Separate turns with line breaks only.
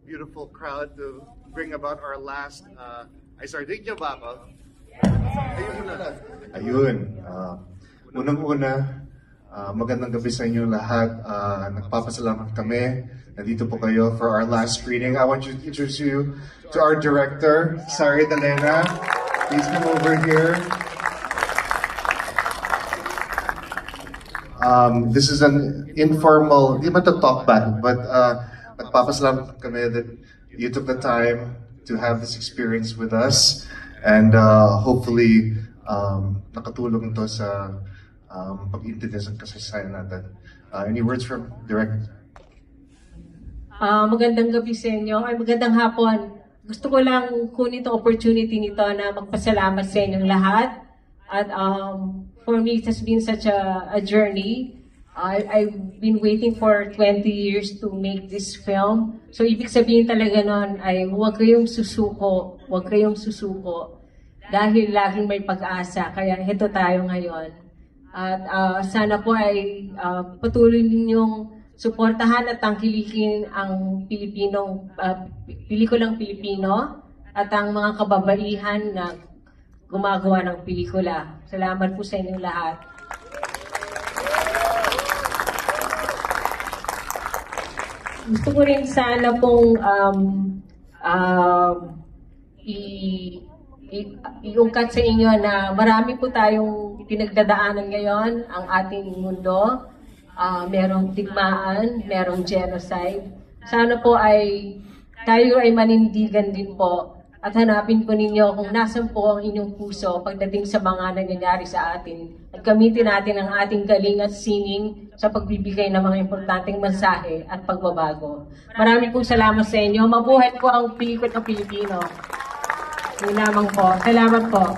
beautiful crowd to bring about our last, ay sorry, thank you ba ako?
Ayun. Unang-una, magandang gabi sa inyo lahat. Nagpapasalamat kami. Nandito po kayo for our last screening. I want to introduce you to our director, Sari Dalena. Please come over here. This is an informal, di ba to talk back, but nagpapasalamat kami that you took the time to have this experience with us, and hopefully nakatulong ito sa pag-intindi sa kasaysayan natin. Any words from Director?
Magandang gabi sa inyo. Ay, magandang hapon. Gusto ko lang kunin itong opportunity nito na magpasalamat sa inyong lahat. At for me, it has been such a journey. I've been waiting for 20 years to make this film. So, ibig sabihin talaga nun ay huwag kayong susuko. Huwag kayong susuko. Dahil laging may pag-asa. Kaya ito tayo ngayon. At sana po ay patuloy ninyong suportahan at tangkilikin ang pelikulang Pilipino at ang mga kababaihan na gumagawa ng pelikula. Salamat po sa inyong lahat. Gusto ko rin sana pong iungkat sa inyo na marami po tayong pinagdadaanan ngayon ang ating mundo. Merong digmaan, merong genocide. Sana po ay tayo ay manindigan din po at hanapin po ninyo kung nasan po ang inyong puso pagdating sa mga nangyayari sa atin at gamitin natin ang ating galing at sining sa pagbibigay ng mga importanteng mensahe at pagbabago. Maraming pong salamat sa inyo. Mabuhay po ang pelikula ng Pilipino. Yun lamang po. Salamat po.